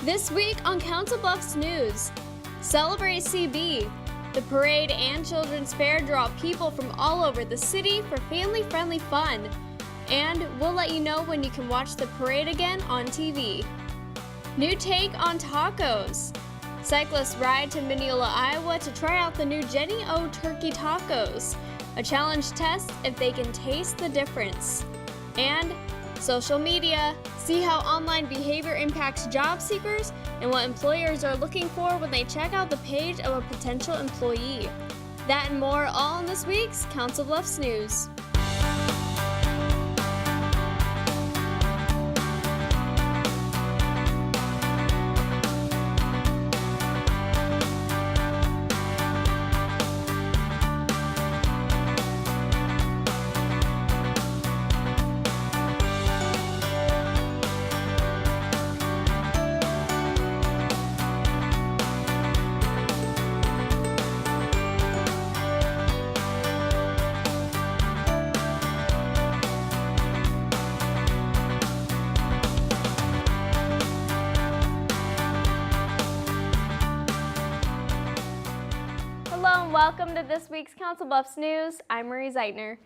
This week on Council Bluffs News, celebrate CB. The parade and children's fair draw people from all over the city for family-friendly fun. And we'll let you know when you can watch the parade again on TV. New take on tacos. Cyclists ride to Mineola, Iowa to try out the new Jenny O turkey tacos. A challenge test if they can taste the difference. And social media. See how online behavior impacts job seekers and what employers are looking for when they check out the page of a potential employee. That and more all in this week's Council Bluffs News. Hello and welcome to this week's Council Bluffs News. I'm Marie Zeitner.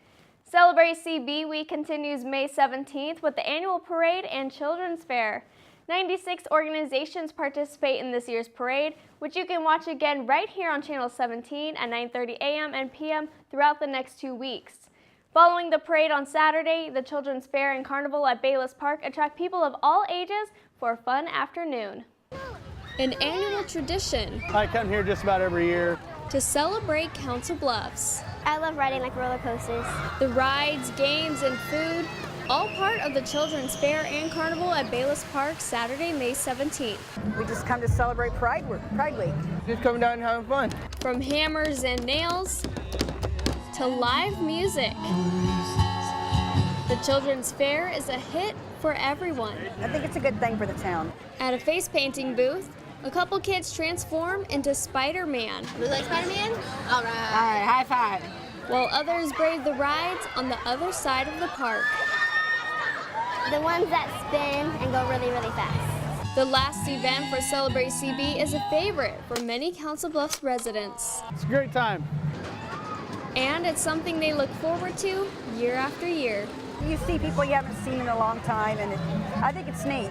Celebrate CB Week continues May 17th with the annual parade and children's fair. 96 organizations participate in this year's parade, which you can watch again right here on Channel 17 at 9:30 a.m. and p.m. throughout the next 2 weeks. Following the parade on Saturday, the children's fair and carnival at Bayless Park attract people of all ages for a fun afternoon. An annual tradition. I come here just about every year to celebrate Council Bluffs. I love riding like roller coasters. The rides, games, and food, all part of the Children's Fair and Carnival at Bayless Park Saturday, May 17th. We just come to celebrate Pride Week. just coming down and having fun. From hammers and nails to live music, the Children's Fair is a hit for everyone. I think it's a good thing for the town. At a face painting booth, a couple kids transform into Spider-Man. You like Spider-Man? All right. All right, high five. While others brave the rides on the other side of the park. The ones that spin and go really, really fast. The last event for Celebrate CB is a favorite for many Council Bluffs residents. It's a great time. And it's something they look forward to year after year. You see people you haven't seen in a long time, and I think it's neat.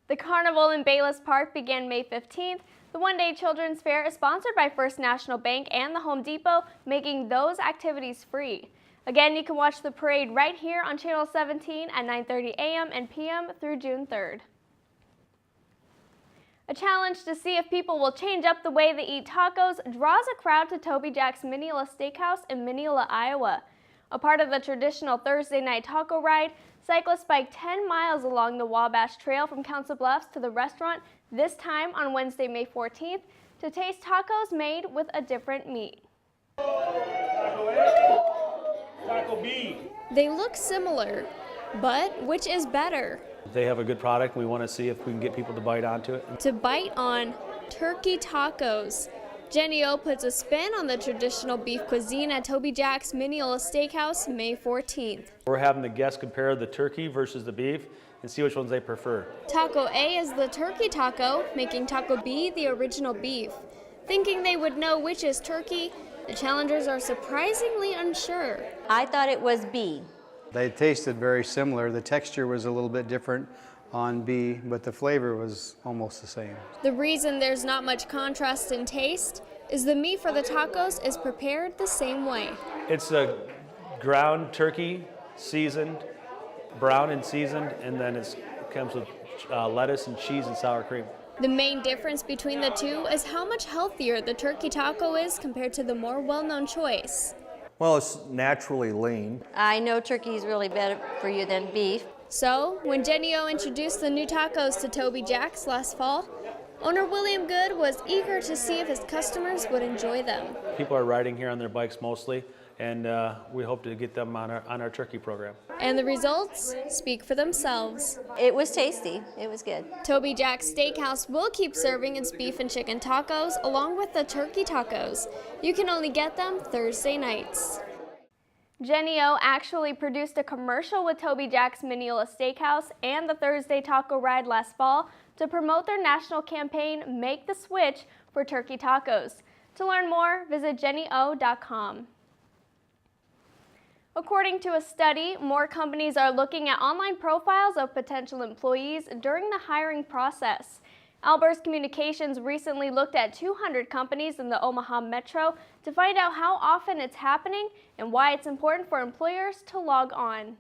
The carnival in Bayless Park began May 15th. The one-day children's fair is sponsored by First National Bank and the Home Depot, making those activities free. Again, you can watch the parade right here on Channel 17 at 9:30 a.m. and p.m. through June 3rd. A challenge to see if people will change up the way they eat tacos draws a crowd to Toby Jack's Mineola Steakhouse in Mineola, Iowa. A part of the traditional Thursday night taco ride, cyclists bike 10 miles along the Wabash Trail from Council Bluffs to the restaurant, this time on Wednesday, May 14th, to taste tacos made with a different meat. Taco B. They look similar, but which is better? They have a good product. We want to see if we can get people to bite onto it. To bite on turkey tacos. Jenny O puts a spin on the traditional beef cuisine at Toby Jack's Mineola Steakhouse May 14th. We're having the guests compare the turkey versus the beef and see which ones they prefer. Taco A is the turkey taco, making Taco B the original beef. Thinking they would know which is turkey, the challengers are surprisingly unsure. I thought it was B. They tasted very similar. The texture was a little bit different on B, but the flavor was almost the same. The reason there's not much contrast in taste is the meat for the tacos is prepared the same way. It's a ground turkey, seasoned, brown and seasoned, and then it comes with lettuce and cheese and sour cream. The main difference between the two is how much healthier the turkey taco is compared to the more well-known choice. Well, it's naturally lean. I know turkey is really better for you than beef. So, when Jenny O introduced the new tacos to Toby Jack's last fall, owner William Good was eager to see if his customers would enjoy them. People are riding here on their bikes mostly, and we hope to get them on our turkey program. And the results speak for themselves. It was tasty. It was good. Toby Jack's Steakhouse will keep serving its beef and chicken tacos along with the turkey tacos. You can only get them Thursday nights. Jenny O actually produced a commercial with Toby Jack's Mineola Steakhouse and the Thursday Taco Ride last fall, to promote their national campaign, Make the Switch for Turkey Tacos. To learn more, visit jennyo.com. According to a study, more companies are looking at online profiles of potential employees during the hiring process. Alberts Communications recently looked at 200 companies in the Omaha metro to find out how often it's happening and why it's important for employers to log on.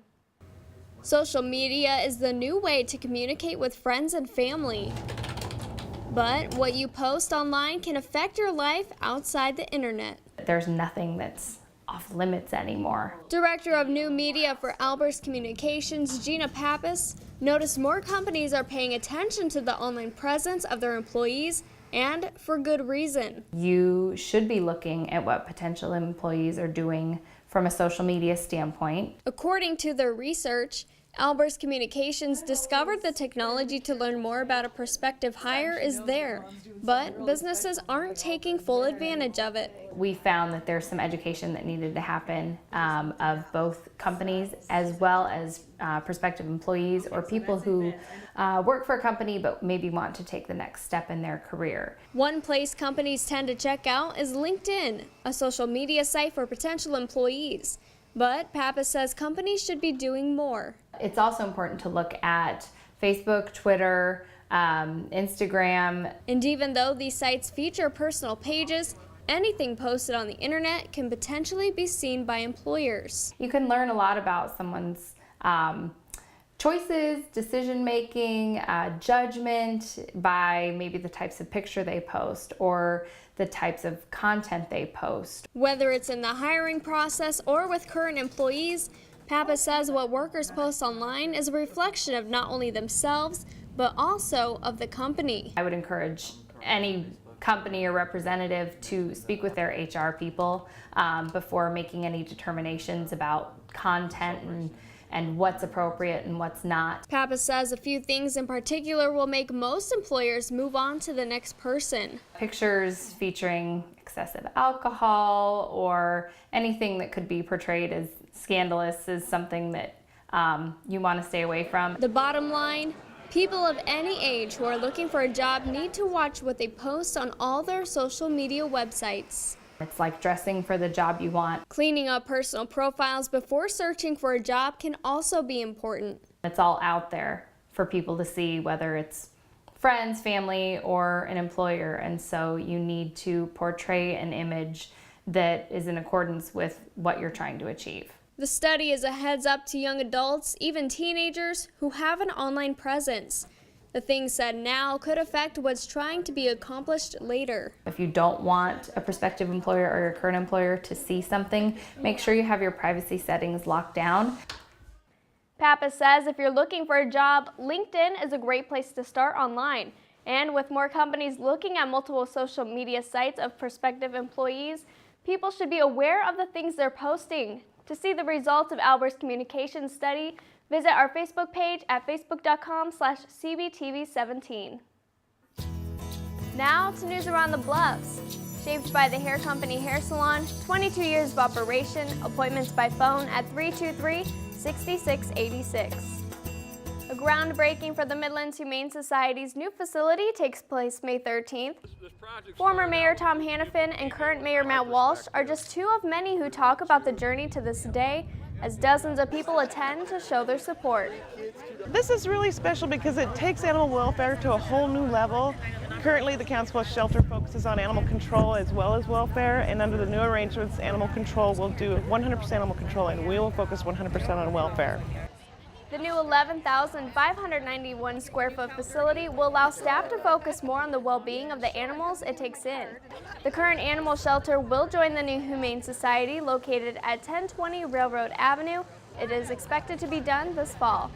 Social media is the new way to communicate with friends and family. But what you post online can affect your life outside the internet. There's nothing that's off limits anymore. Director of New Media for Alberts Communications, Gina Pappas, noticed more companies are paying attention to the online presence of their employees, and for good reason. You should be looking at what potential employees are doing from a social media standpoint. According to their research, Alberts Communications discovered the technology to learn more about a prospective hire is there, but businesses aren't taking full advantage of it. We found that there's some education that needed to happen of both companies as well as prospective employees or people who work for a company but maybe want to take the next step in their career. One place companies tend to check out is LinkedIn, a social media site for potential employees. But Pappas says companies should be doing more. It's also important to look at Facebook, Twitter, Instagram. And even though these sites feature personal pages, anything posted on the internet can potentially be seen by employers. You can learn a lot about someone's choices, decision making, judgment by maybe the types of picture they post or the types of content they post. Whether it's in the hiring process or with current employees, Pappas says what workers post online is a reflection of not only themselves, but also of the company. I would encourage any company or representative to speak with their HR people before making any determinations about content and what's appropriate and what's not. Pappas says a few things in particular will make most employers move on to the next person. Pictures featuring excessive alcohol or anything that could be portrayed as scandalous is something that you want to stay away from. The bottom line, people of any age who are looking for a job need to watch what they post on all their social media websites. It's like dressing for the job you want. Cleaning up personal profiles before searching for a job can also be important. It's all out there for people to see, whether it's friends, family, or an employer, and so you need to portray an image that is in accordance with what you're trying to achieve. The study is a heads up to young adults, even teenagers, who have an online presence. The things said now could affect what's trying to be accomplished later. If you don't want a prospective employer or your current employer to see something, make sure you have your privacy settings locked down. Pappas says if you're looking for a job, LinkedIn is a great place to start online. And with more companies looking at multiple social media sites of prospective employees, people should be aware of the things they're posting. To see the results of Alberts Communications study, visit our Facebook page at facebook.com/cbtv17. Now to news around the Bluffs. Shaped by the Hair Company Hair Salon, 22 years of operation, appointments by phone at 323-6686. A groundbreaking for the Midlands Humane Society's new facility takes place May 13th. Former Mayor Tom Hannafin and current Mayor Matt Walsh are just two of many who talk about the journey to this day, as dozens of people attend to show their support. This is really special because it takes animal welfare to a whole new level. Currently, the Council Bluffs Shelter focuses on animal control as well as welfare, and under the new arrangements, animal control will do 100% animal control, and we will focus 100% on welfare. The new 11,591 square foot facility will allow staff to focus more on the well-being of the animals it takes in. The current animal shelter will join the new Humane Society located at 1020 Railroad Avenue. It is expected to be done this fall.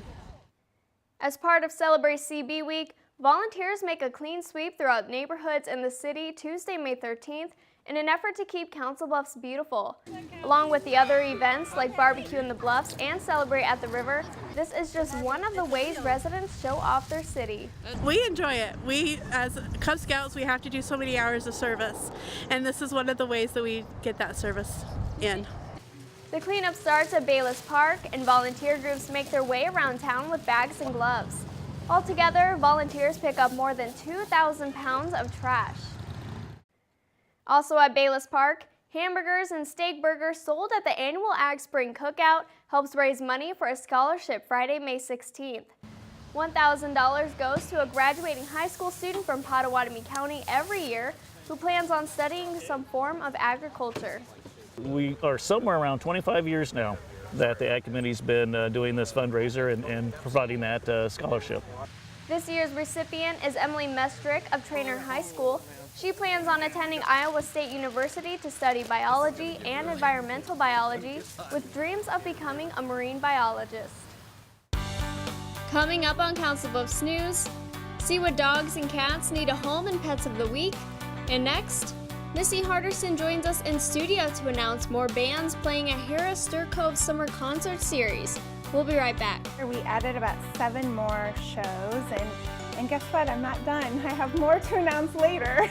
As part of Celebrate CB Week, volunteers make a clean sweep throughout neighborhoods in the city Tuesday, May 13th, in an effort to keep Council Bluffs beautiful. Along with the other events like Barbecue in the Bluffs and Celebrate at the River, this is just one of the ways residents show off their city. We enjoy it. We, as Cub Scouts, we have to do so many hours of service, and this is one of the ways that we get that service in. The cleanup starts at Bayless Park, and volunteer groups make their way around town with bags and gloves. Altogether, volunteers pick up more than 2,000 pounds of trash. Also at Bayless Park, hamburgers and steak burgers sold at the annual Ag Spring Cookout helps raise money for a scholarship Friday, May 16th. $1,000 goes to a graduating high school student from Pottawatomie County every year who plans on studying some form of agriculture. We are somewhere around 25 years now that the Ag Committee's been doing this fundraiser and providing that scholarship. This year's recipient is Emily Mestrick of Trainer High School. She plans on attending Iowa State University to study biology and environmental biology with dreams of becoming a marine biologist. Coming up on Council Bluffs News, see what dogs and cats need a home in Pets of the Week. And next, Missy Harderson joins us in studio to announce more bands playing at Harris Stir Cove Summer Concert Series. We'll be right back. We added about 7 more shows, and guess what? I'm not done. I have more to announce later.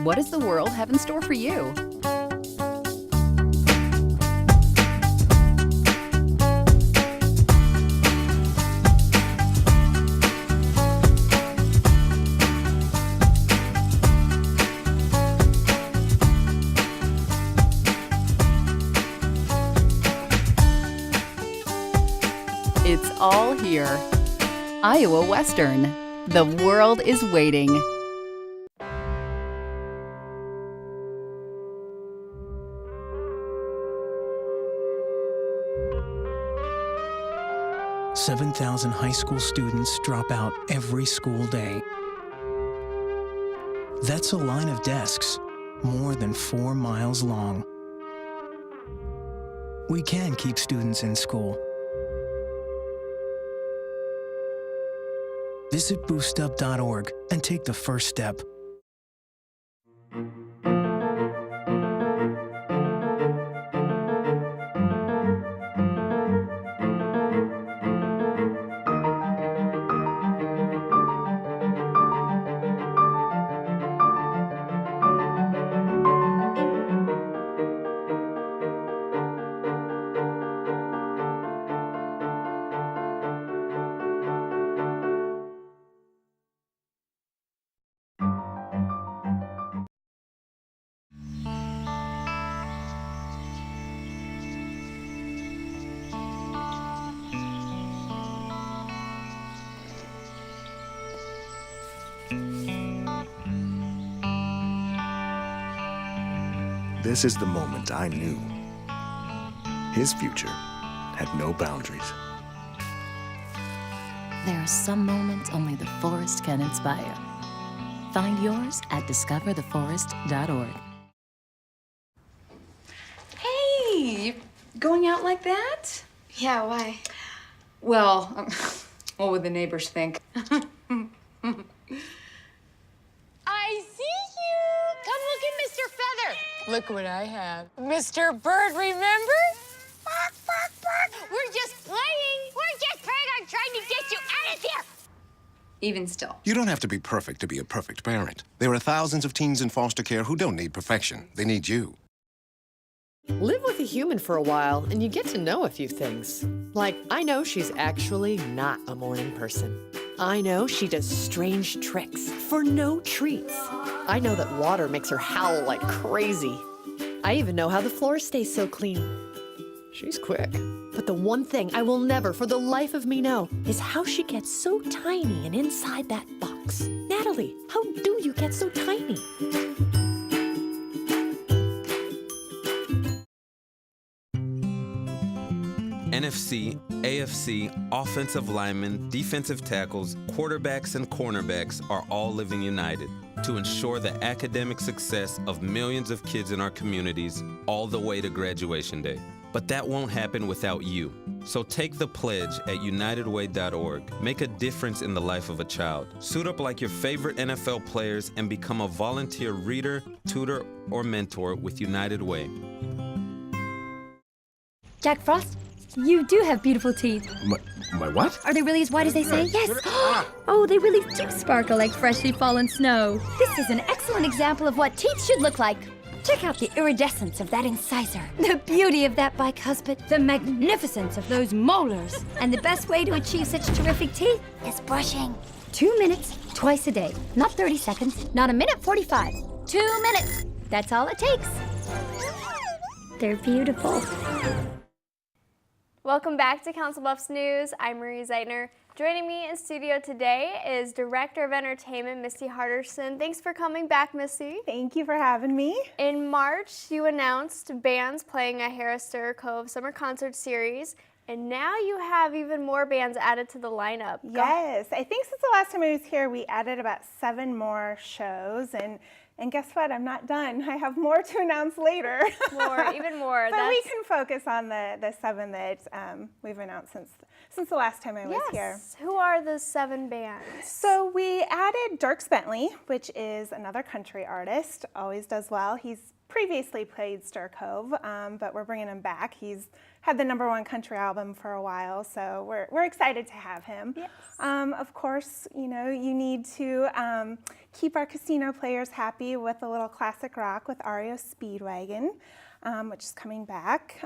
What does the world have in store for you? It's all here. Iowa Western. The world is waiting. $7,000 high school students drop out every school day. That's a line of desks more than 4 miles long. We can keep students in school. Visit boostup.org and take the first step. This is the moment I knew. His future had no boundaries. There are some moments only the forest can inspire. Find yours at discovertheforest.org. Hey, you going out like that? Yeah, why? Well, what would the neighbors think? I see you! Come look at Mr. Feather. Look what I have. Mr. Bird, remember? Bark, bark, bark. We're just playing. We're just playing. I'm trying to get you out of there. Even still. You don't have to be perfect to be a perfect parent. There are thousands of teens in foster care who don't need perfection. They need you. Live with a human for a while, and you get to know a few things. Like, I know she's actually not a morning person. I know she does strange tricks for no treats. I know that water makes her howl like crazy. I even know how the floor stays so clean. She's quick. But the one thing I will never for the life of me know is how she gets so tiny and inside that box. Natalie, how do you get so tiny? NFC, AFC, offensive linemen, defensive tackles, quarterbacks, and cornerbacks are all living united to ensure the academic success of millions of kids in our communities all the way to graduation day. But that won't happen without you. So take the pledge at unitedway.org. Make a difference in the life of a child. Suit up like your favorite NFL players and become a volunteer reader, tutor, or mentor with United Way. Jack Frost, you do have beautiful teeth. My what? Are they really as white as they say? Yes. Oh, they really do sparkle like freshly fallen snow. This is an excellent example of what teeth should look like. Check out the iridescence of that incisor, the beauty of that bicuspid, the magnificence of those molars. And the best way to achieve such terrific teeth is brushing. 2 minutes, twice a day. Not 30 seconds, not a minute 45. 2 minutes. That's all it takes. They're beautiful. Welcome back to Council Bluffs News. I'm Marie Zeitner. Joining me in studio today is Director of Entertainment, Misty Harderson. Thanks for coming back, Misty. Thank you for having me. In March, you announced bands playing a Harris Stir Cove Summer Concert Series, and now you have even more bands added to the lineup. Yes, I think since the last time I was here, we added about 7 more shows, and guess what? I'm not done. I have more to announce later. Even more. But we can focus on the 7 that we've announced since the last time I was here. Who are the 7 bands? So we added Dierks Bentley, which is another country artist, always does well. He's previously played Stir Cove, but we're bringing him back. He's had the #1 country album for a while, so we're excited to have him. Yes. Of course, you know, you need to keep our casino players happy with a little classic rock with REO Speedwagon, which is coming back.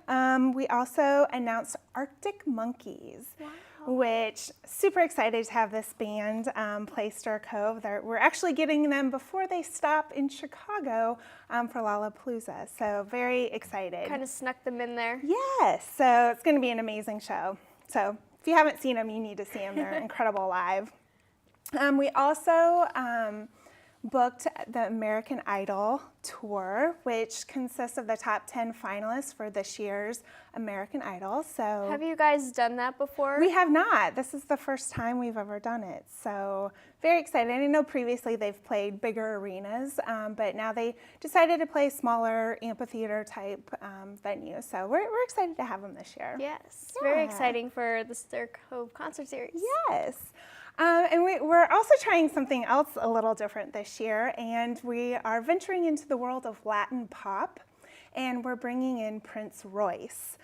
We also announced Arctic Monkeys. Wow. Which, super excited to have this band play Stir Cove. We're actually getting them before they stop in Chicago for Lollapalooza, so very excited. Kind of snuck them in there. Yes, so it's going to be an amazing show. So if you haven't seen them, you need to see them. They're incredible live. We also booked the American Idol tour, which consists of the top 10 finalists for this year's American Idol. So have you guys done that before? We have not. This is the first time we've ever done it. So very excited. I know previously they've played bigger arenas, but now they decided to play smaller amphitheater type venues. So we're excited to have them this year. Yes, very exciting for the Stir Cove concert series. Yes. And we're also trying something else a little different this year, and we are venturing into the world of Latin pop, and we're bringing in Prince Royce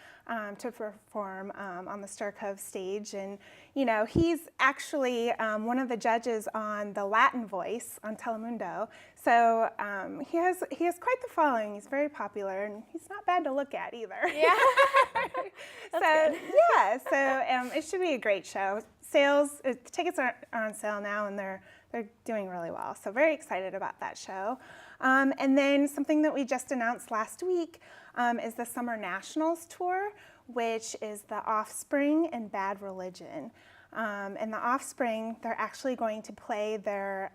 to perform on the Stir Cove stage. And you know, he's actually one of the judges on the Latin Voice on Telemundo, so he has quite the following. He's very popular, and he's not bad to look at either. Yeah. So it should be a great show. Tickets are on sale now, and they're doing really well. So very excited about that show. And then something that we just announced last week is the Summer Nationals Tour, which is The Offspring and Bad Religion. And The Offspring, they're actually going to play their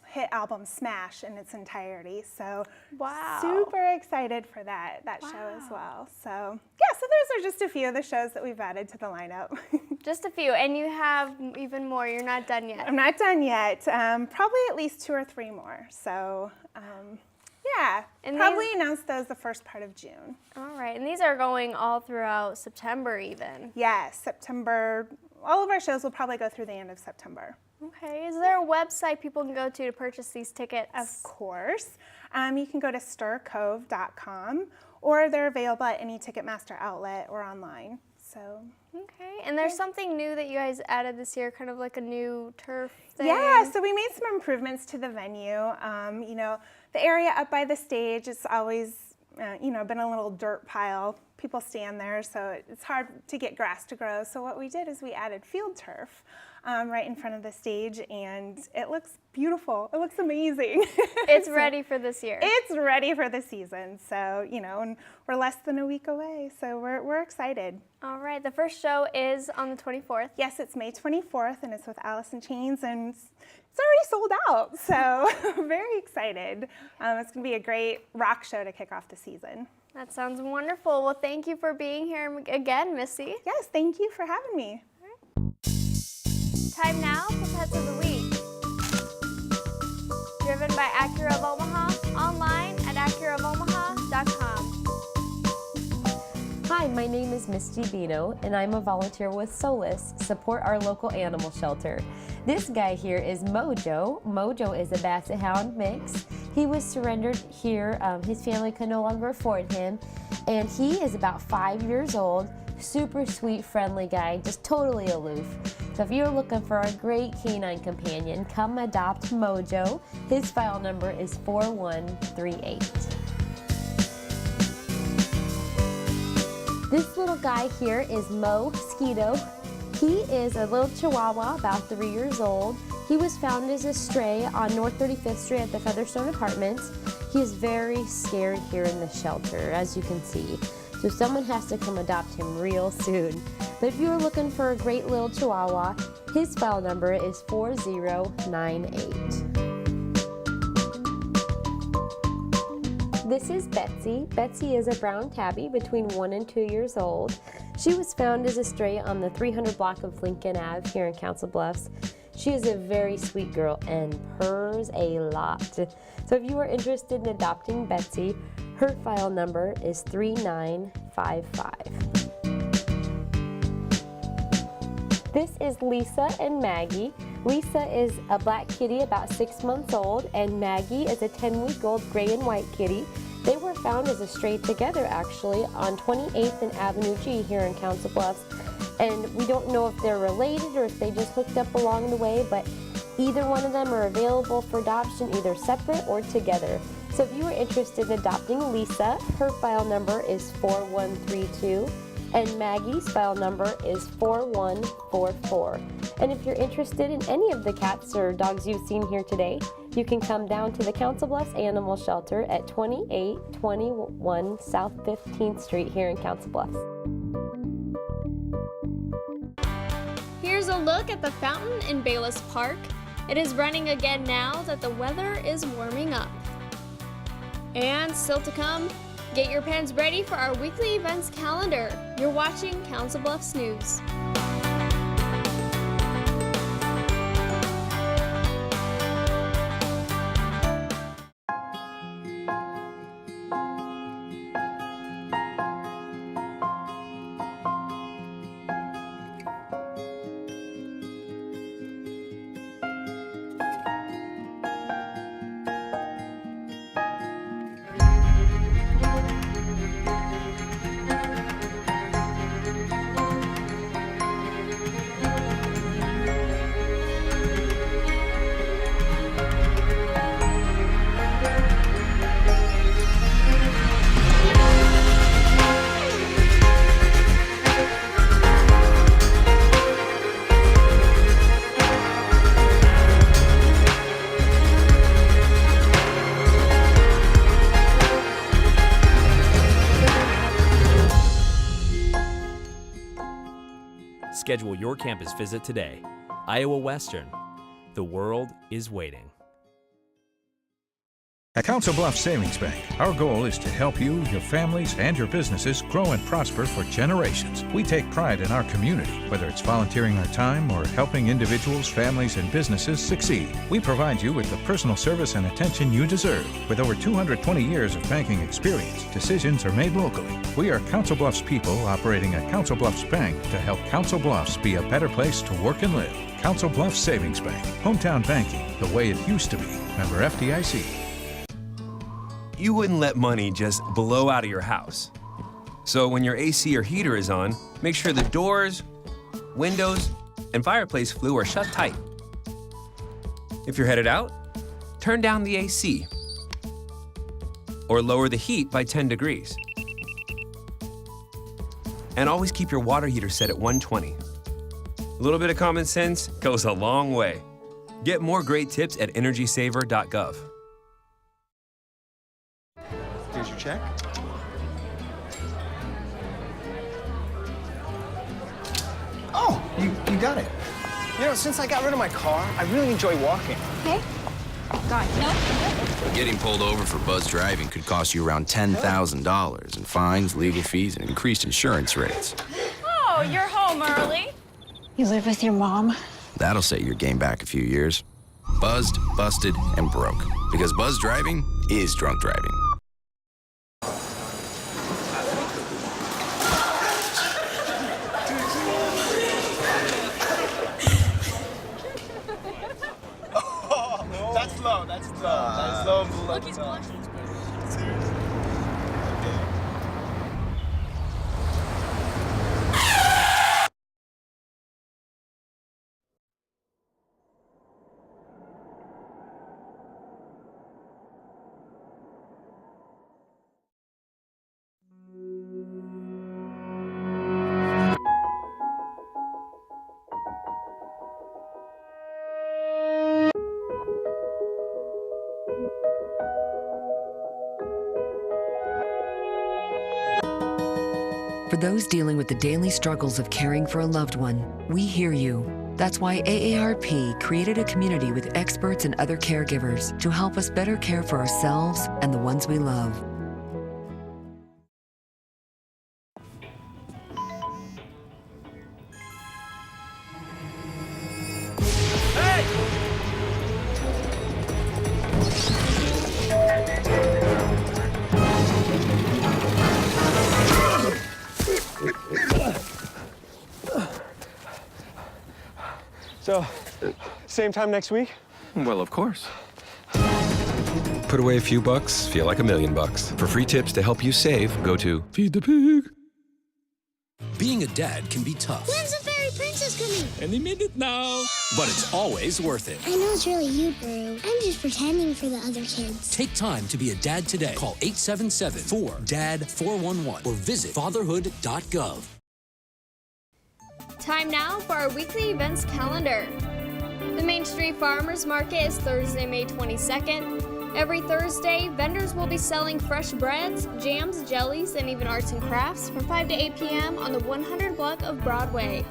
hit album Smash in its entirety. So super excited for that show as well. So yeah, so those are just a few of the shows that we've added to the lineup. Just a few, and you have even more. You're not done yet. I'm not done yet. Probably at least 2 or 3 more. So yeah, and probably announce those the first part of June. All right, and these are going all throughout September even. Yes, September. All of our shows will probably go through the end of September. Okay, is there a website people can go to purchase these tickets? Of course. You can go to stircove.com, or they're available at any Ticketmaster outlet or online. So. Okay, and there's something new that you guys added this year, kind of like a new turf thing. Yeah, so we made some improvements to the venue. You know, the area up by the stage is always, you know, been a little dirt pile. People stand there, so it's hard to get grass to grow. So what we did is we added field turf right in front of the stage, and it looks beautiful. It looks amazing. It's ready for this year. It's ready for the season. So, you know, and we're less than a week away, so we're excited. All right, the first show is on the 24th. Yes, it's May 24th, and it's with Alice in Chains, and it's already sold out, so very excited. It's going to be a great rock show to kick off the season. That sounds wonderful. Well, thank you for being here again, Missy. Yes, thank you for having me. Time now for Pets of the Week. Driven by Acura of Omaha, online at acuraofomaha.com. Hi, Hi, my name is Misty Bino, and I'm a volunteer with Solace, support our local animal shelter. This guy here is Mojo. Mojo is a Basset Hound mix. He was surrendered here. His family could no longer afford him, and he is about 5 years old. Super sweet, friendly guy, just totally aloof. So if you're looking for a great canine companion, come adopt Mojo. His file number is 4138. This little guy here is Mo Mosquito. He is a little Chihuahua, about 3 years old. He was found as a stray on North 35th Street at the Featherstone Apartments. He is very scared here in the shelter, as you can see. So someone has to come adopt him real soon. But if you're looking for a great little Chihuahua, his file number is 4098. This is Betsy. Betsy is a brown tabby between 1 and 2 years old. She was found as a stray on the 300 block of Lincoln Ave here in Council Bluffs. She is a very sweet girl and purrs a lot. So if you are interested in adopting Betsy, her file number is 3955. This is Lisa and Maggie. Lisa is a black kitty about 6 months old, and Maggie is a 10-week-old gray and white kitty. They were found as a stray together, actually, on 28th and Avenue G here in Council Bluffs. And we don't know if they're related or if they just hooked up along the way, but either one of them are available for adoption, either separate or together. So if you are interested in adopting Lisa, her file number is 4132. And Maggie's file number is 4144. And if you're interested in any of the cats or dogs you've seen here today, you can come down to the Council Bluffs Animal Shelter at 2821 South 15th Street here in Council Bluffs. Here's a look at the fountain in Bayless Park. It is running again now that the weather is warming up. And still to come, get your pens ready for our weekly events calendar. You're watching Council Bluffs News. Schedule your campus visit today. Iowa Western. The world is waiting. At Council Bluffs Savings Bank, our goal is to help you, your families, and your businesses grow and prosper for generations. We take pride in our community, whether it's volunteering our time or helping individuals, families, and businesses succeed. We provide you with the personal service and attention you deserve. With over 220 years of banking experience, decisions are made locally. We are Council Bluffs people operating at Council Bluffs Bank to help Council Bluffs be a better place to work and live. Council Bluffs Savings Bank. Hometown banking, the way it used to be. Member FDIC. You wouldn't let money just blow out of your house. So when your AC or heater is on, make sure the doors, windows, and fireplace flue are shut tight. If you're headed out, turn down the AC or lower the heat by 10 degrees. And always keep your water heater set at 120. A little bit of common sense goes a long way. Get more great tips at energysaver.gov. Here's your check. Oh, you got it. You know, since I got rid of my car, I really enjoy walking. Okay. Got it. Getting pulled over for buzz driving could cost you around $10,000 in fines, legal fees, and increased insurance rates. Oh, you're home early. You live with your mom? That'll set your game back a few years. Buzzed, busted, and broke. Because buzz driving is drunk driving. For those dealing with the daily struggles of caring for a loved one, we hear you. That's why AARP created a community with experts and other caregivers to help us better care for ourselves and the ones we love. So, same time next week? Well, of course. Put away a few bucks, feel like $1 million. For free tips to help you save, go to Feed the Pig. Being a dad can be tough. When's the fairy princess coming? Any minute now. But it's always worth it. I know it's really you, Brew. I'm just pretending for the other kids. Take time to be a dad today. Call 877-4DAD-411 or visit fatherhood.gov. Time now for our weekly events calendar. The Main Street Farmers Market is Thursday, May 22nd. Every Thursday, vendors will be selling fresh breads, jams, jellies, and even arts and crafts from 5 to 8 p.m. on the 100 block of Broadway.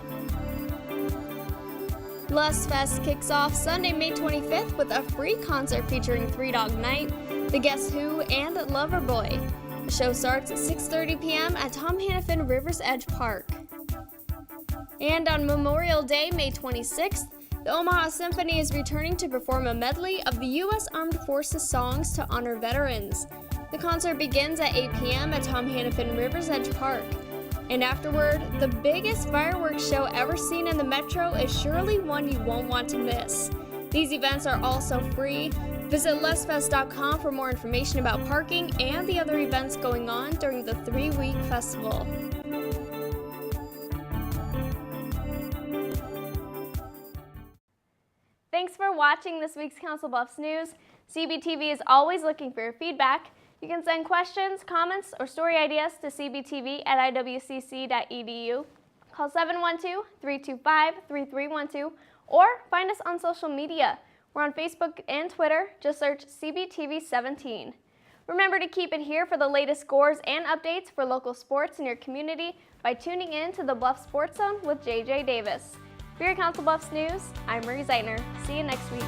Bluffs Fest kicks off Sunday, May 25th with a free concert featuring Three Dog Night, The Guess Who, and Loverboy. The show starts at 6:30 p.m. at Tom Hannafin River's Edge Park. And on Memorial Day, May 26th, the Omaha Symphony is returning to perform a medley of the U.S. Armed Forces songs to honor veterans. The concert begins at 8 p.m. at Tom Hannafin River's Edge Park. And afterward, the biggest fireworks show ever seen in the Metro is surely one you won't want to miss. These events are also free. Visit lesfest.com for more information about parking and the other events going on during the 3-week festival. Thanks for watching this week's Council Bluffs News. CBTV is always looking for your feedback. You can send questions, comments, or story ideas to cbtv@iwcc.edu. Call 712-325-3312 or find us on social media. We're on Facebook and Twitter. Just search CBTV17. Remember to keep it here for the latest scores and updates for local sports in your community by tuning in to the Bluff Sports Zone with JJ Davis. For your Council Bluffs News, I'm Marie Zeitner. See you next week.